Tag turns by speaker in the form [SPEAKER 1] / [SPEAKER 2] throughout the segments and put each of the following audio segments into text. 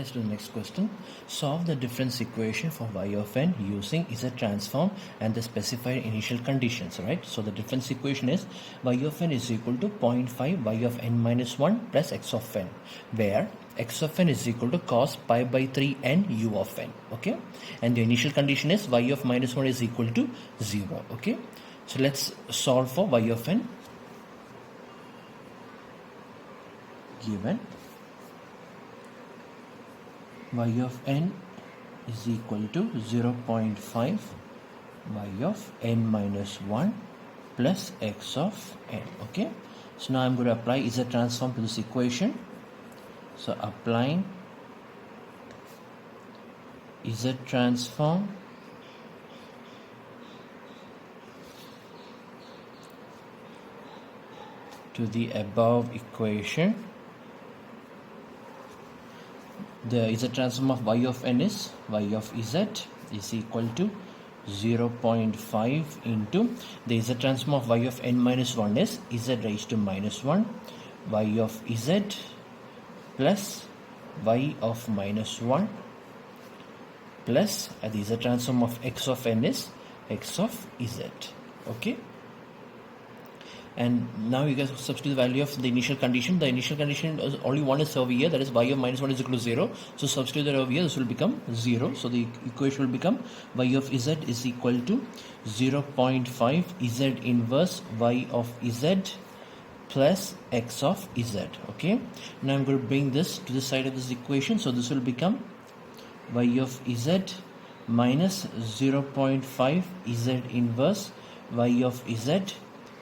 [SPEAKER 1] Let's do the next question. Solve the difference equation for y of n using z transform and the specified initial conditions, right? So the difference equation is y of n is equal to 0.5 y of n minus 1 plus x of n, where x of n is equal to cos pi by 3 n u of n, okay? And the initial condition is y of minus 1 is equal to 0, okay? So let's solve for y of n. Given y of n is equal to 0.5 y of n minus 1 plus x of n, okay? So now I'm going to apply z transform to this equation. So applying z transform to the above equation, the z transform of y of n is y of z is equal to 0.5 into the z transform of y of n minus 1 is z raised to minus 1 y of z plus y of minus 1 plus the z transform of x of n is x of z, okay? And now you guys substitute the value of the initial condition. The initial condition is only one is over here, that is y of minus 1 is equal to 0. So substitute that over here, this will become 0. So the equation will become y of z is equal to 0.5 z inverse y of z plus x of z, okay? Now I'm going to bring this to the side of this equation. So this will become y of z minus 0.5 z inverse y of z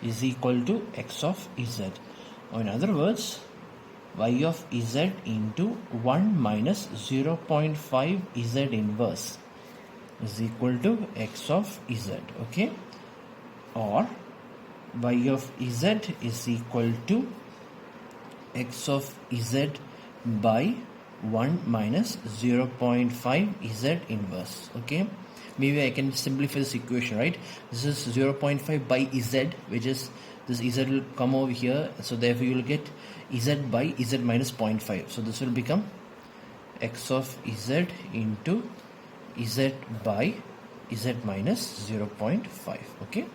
[SPEAKER 1] is equal to x of z, or in other words y of z into 1 minus 0.5 z inverse is equal to x of z, okay? Or y of z is equal to x of z by 1 minus 0.5 z inverse, okay? Maybe I can simplify this equation, right? This is 0.5 by z, which is this z will come over here, so therefore you will get z by z minus 0.5. So this will become x of z into z by z minus 0.5, okay?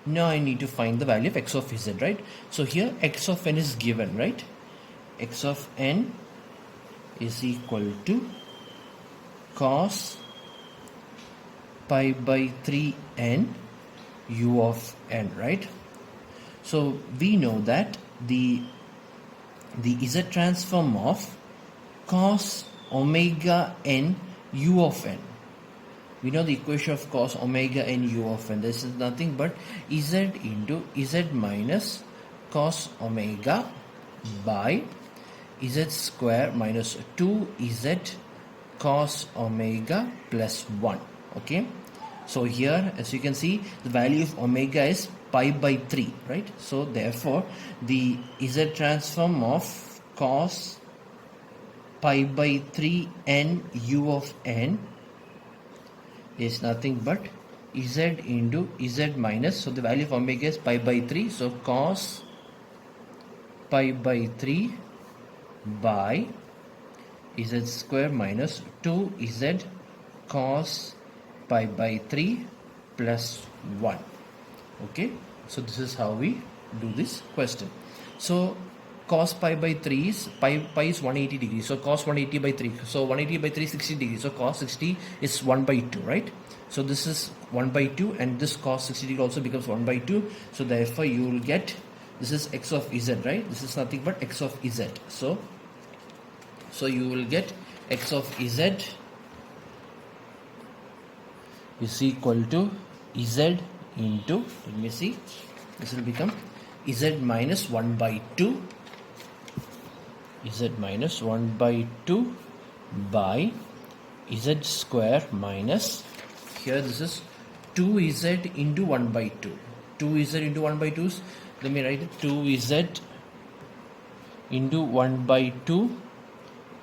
[SPEAKER 1] Now I need to find the value of x of z, right? So here x of n is given, right? X of n is equal to cos pi by 3n u of n, right? So we know that the z transform of cos omega n u of n, we know the equation of cos omega n u of n, this is nothing but z into z minus cos omega by z square minus 2z cos omega plus 1, okay? So here, as you can see, the value of omega is pi by 3, right? So therefore the z transform of cos pi by 3 n u of n is nothing but z into z minus, so the value of omega is pi by 3, so cos pi by 3 by z square minus 2z cos pi by 3 plus 1, okay? So this is how we do this question. So cos pi by 3 is pi is 180 degrees, so cos 180 by 3, so 180 by 3 60 degrees, so cos 60 is 1 by 2, right? So this is 1 by 2 and this cos 60 degree also becomes 1 by 2, so therefore you will get, this is x of z, right? This is nothing but x of z, so you will get x of z is equal to z into, let me see, this will become z minus 1 by 2, z minus 1 by 2 by z square minus, here this is 2z into 1 by 2, 2z into 1 by 2, let me write it, 2z into 1 by 2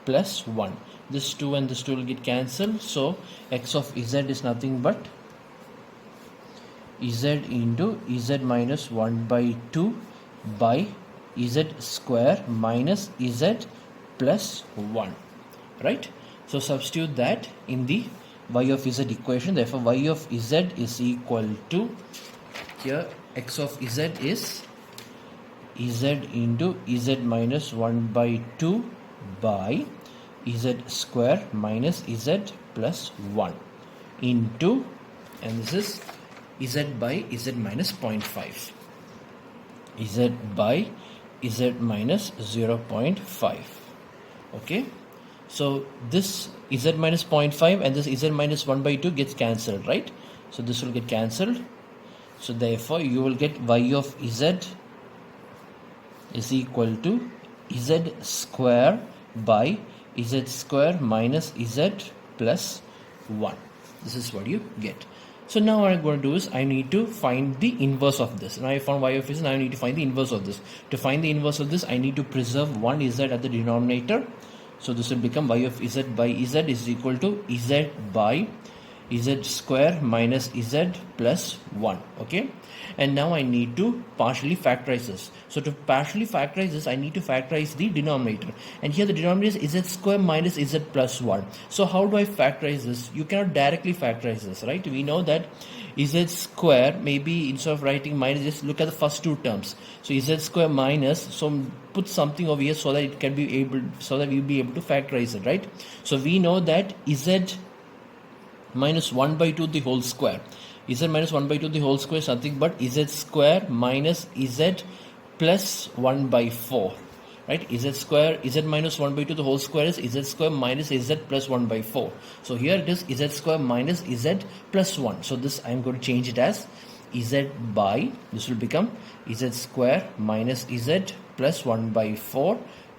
[SPEAKER 1] plus 1. This 2 and this 2 will get cancelled, so x of z is nothing but z into z minus 1 by 2 by z square minus z plus 1. right? So substitute that in the y of z equation. Therefore y of z is equal to, here x of z is z into z minus 1 by 2 by z square minus z plus 1 into, and this is z by z minus 0.5, z by z minus 0.5. Okay, so this z minus 0.5 and this z minus 1 by 2 gets cancelled, right? So this will get cancelled. So therefore you will get y of z is equal to z square by z square minus z plus 1. This is what you get. So now what I'm going to do is I need to find the inverse of this. Now I found y of z, now I need to find the inverse of this. To find the inverse of this, I need to preserve one z at the denominator. So this will become y of z by z is equal to z by z square minus z plus 1. Okay, and now I need to partially factorize this. So to partially factorize this, I need to factorize the denominator, and here the denominator is z square minus z plus 1. So how do I factorize this? You cannot directly factorize this, right? We know that z square, maybe instead of writing minus, just look at the first two terms. So z square minus, so put something over here so that it can be able, so that we'll be able to factorize it, right? So we know that z minus 1 by 2 the whole square, z minus 1 by 2 the whole square is nothing but z square minus z plus 1 by 4, right? Z square, z minus 1 by 2 the whole square is z square minus z plus 1 by 4. So here it is z square minus z plus 1. So this I am going to change it as z by, this will become z square minus z plus 1 by 4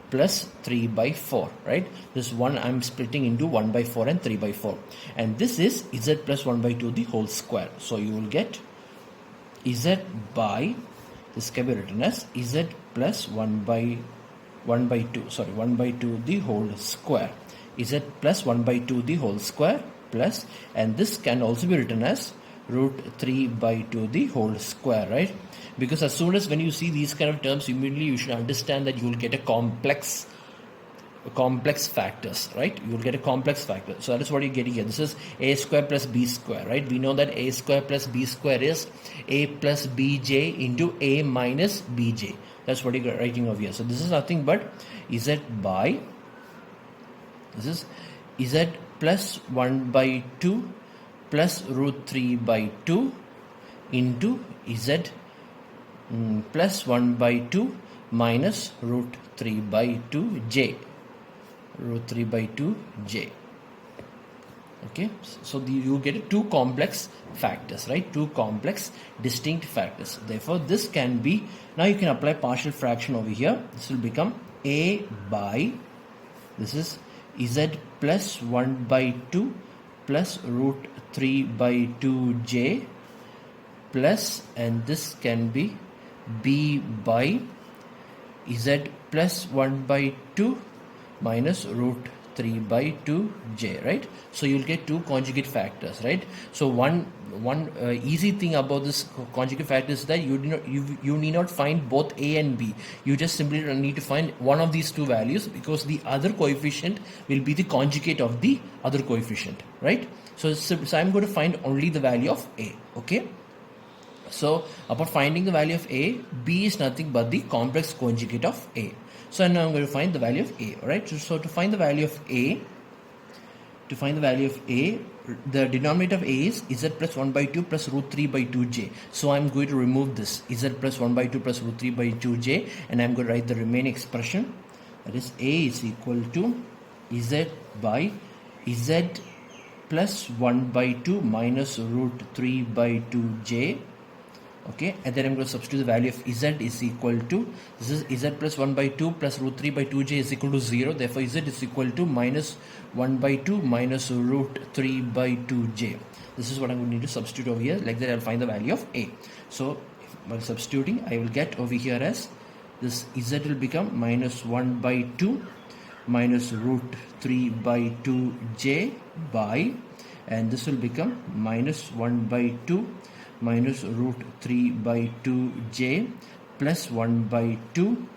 [SPEAKER 1] plus 3 by 4, right? This one I'm splitting into 1 by 4 and 3 by 4, and this is z plus 1 by 2 the whole square. So you will get z by, this can be written as z plus 1 by 2 the whole square, z plus 1 by 2 the whole square plus, and this can also be written as root 3 by 2 the whole square, right? Because as soon as when you see these kind of terms, immediately you should understand that you will get a complex factors, right? You will get a complex factor. So that is what you're getting here. This is a square plus b square, right? We know that a square plus b square is a plus bj into a minus bj. That's what you're writing over here. So this is nothing but z by, this is z plus 1 by 2 plus root 3 by 2 into z plus 1 by 2 minus root 3 by 2 j, root 3 by 2 j. Okay, so you get two complex factors, right? Two complex distinct factors. Therefore this can be, now you can apply partial fraction over here. This will become a by, this is z plus 1 by 2 plus root 3 by 2j plus, and this can be b by z plus 1 by 2 minus root 3 by 2j, right? So you'll get two conjugate factors, right? So one easy thing about this conjugate factor is that you need not find both a and b. You just simply need to find one of these two values, because the other coefficient will be the conjugate of the other coefficient, right? So I'm going to find only the value of a. Okay, so upon finding the value of a, b is nothing but the complex conjugate of a. So now I'm going to find the value of a, right? So to find the value of a, the denominator of a is z plus 1 by 2 plus root 3 by 2j. So I'm going to remove this z plus 1 by 2 plus root 3 by 2j, and I'm going to write the remaining expression, that is a is equal to z by z plus 1 by 2 minus root 3 by 2j. Okay, and then I'm going to substitute the value of z is equal to, this is z plus 1 by 2 plus root 3 by 2j is equal to 0. Therefore z is equal to minus 1 by 2 minus root 3 by 2j. This is what I'm going to need to substitute over here. Like that I'll find the value of a. So by substituting, I will get over here as this z will become minus 1 by 2 minus root 3 by 2j by, and this will become minus 1 by 2 minus root 3 by 2j plus 1 by 2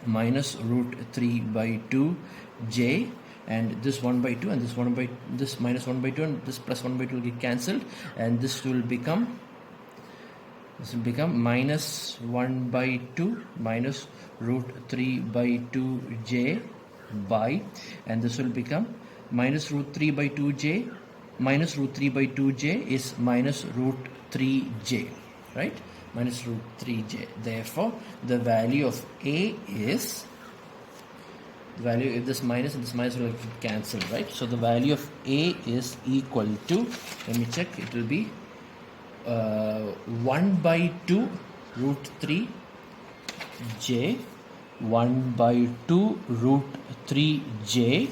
[SPEAKER 1] minus root 3 by 2j and this 1 by 2 and this minus 1 by 2 and this plus 1 by 2 will get cancelled, and this will become minus 1 by 2 minus root 3 by 2j by, and this will become minus root 3 by 2j minus root 3 by 2j is minus root 3j, right? Minus root 3j. Therefore, the value of a is, the value of this minus and this minus will cancel, right? So the value of a is equal to, let me check, it will be 1 by 2 root 3 j, 1 by 2 root 3 j,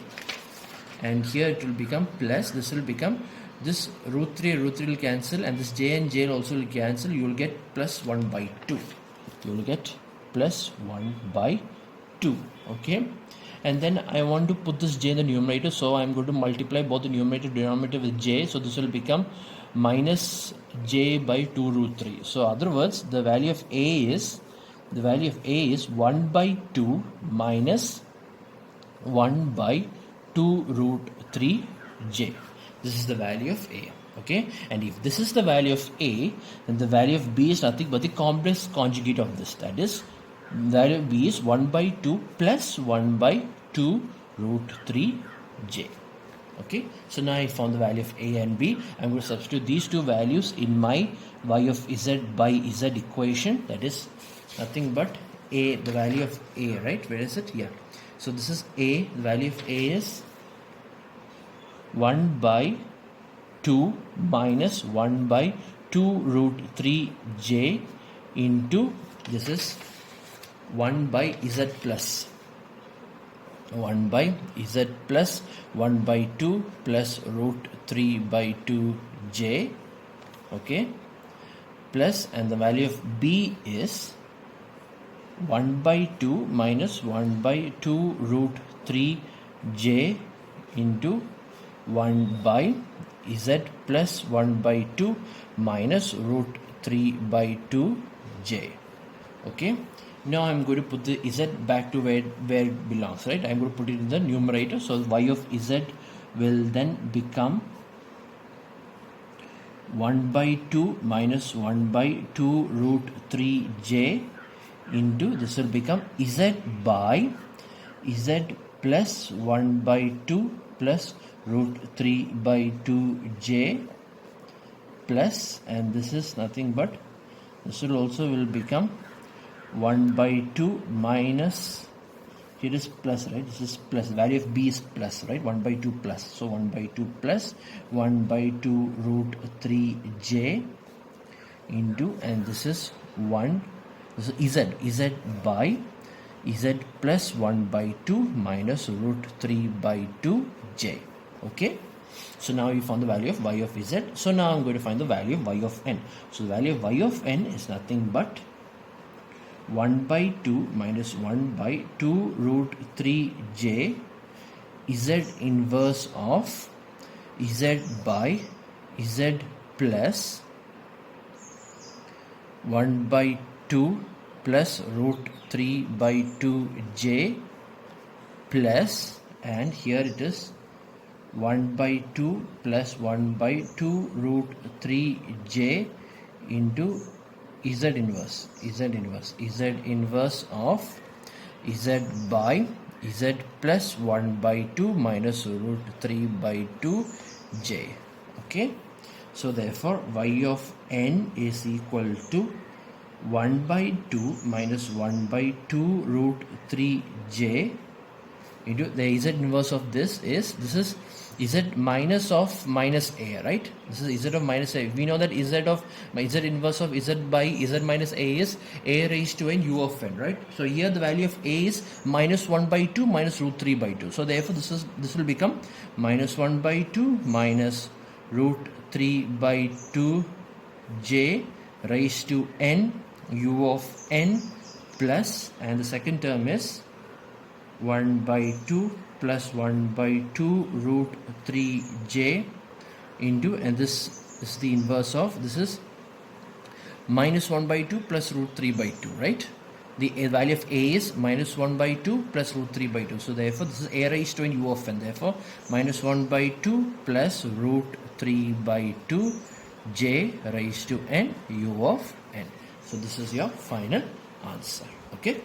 [SPEAKER 1] and here it will become plus, this will become, this root 3 will cancel, and this j and j also will cancel. You will get plus 1 by 2. You will get plus 1 by 2. Okay, and then I want to put this j in the numerator, so I am going to multiply both the numerator and denominator with j. So this will become minus j by 2 root 3. So other words, the value of a is 1 by 2 minus 1 by 2 root 3 j. This is the value of a. Okay, and if this is the value of a, then the value of b is nothing but the complex conjugate of this. That is, the value of b is 1 by 2 plus 1 by 2 root 3 j. Okay, so now I found the value of a and b. I'm going to substitute these two values in my y of z by z equation. That is nothing but a, the value of a, right? Where is it? Here. So this is a, the value of a is 1 by 2 minus 1 by 2 root 3 j into, this is 1 by z plus 1 by z plus 1 by 2 plus root 3 by 2 j. Okay, plus, and the value of b is 1 by 2 minus 1 by 2 root 3 j into 1 by z plus 1 by 2 minus root 3 by 2 j. Okay, now I'm going to put the z back to where it belongs, right? I'm going to put it in the numerator. So y of z will then become 1 by 2 minus 1 by 2 root 3 j into, this will become z by z plus 1 by 2 plus root 3 by 2 j plus, and this is nothing but, this will also will become 1 by 2 minus, here is plus, right? This is plus, value of b is plus, right? 1 by 2 plus, so 1 by 2 plus 1 by 2 root 3 j into, and this is 1, this is z by z plus 1 by 2 minus root 3 by 2 j. Okay, so now you found the value of y of z. So now I'm going to find the value of y of n. So the value of y of n is nothing but 1 by 2 minus 1 by 2 root 3 j z inverse of z by z plus 1 by 2 plus root 3 by 2 j plus, and here it is 1 by 2 plus 1 by 2 root 3 j into z inverse of z by z plus 1 by 2 minus root 3 by 2 j. Okay, so therefore y of n is equal to 1 by 2 minus 1 by 2 root 3 j into, the z inverse of this is z minus of minus a, right? This is z of minus a. We know that z inverse of z by z minus a is a raised to n u of n, right? So here the value of a is minus 1 by 2 minus root 3 by 2. So therefore this will become minus 1 by 2 minus root 3 by 2 j raised to n u of n plus, and the second term is 1 by 2 plus 1 by 2 root 3 j into, and this is the inverse of, this is minus 1 by 2 plus root 3 by 2, right? the value of a is minus 1 by 2 plus root 3 by 2. So therefore this is a raised to n u of n. Therefore minus 1 by 2 plus root 3 by 2 j raised to n u of n. So this is your final answer. Okay.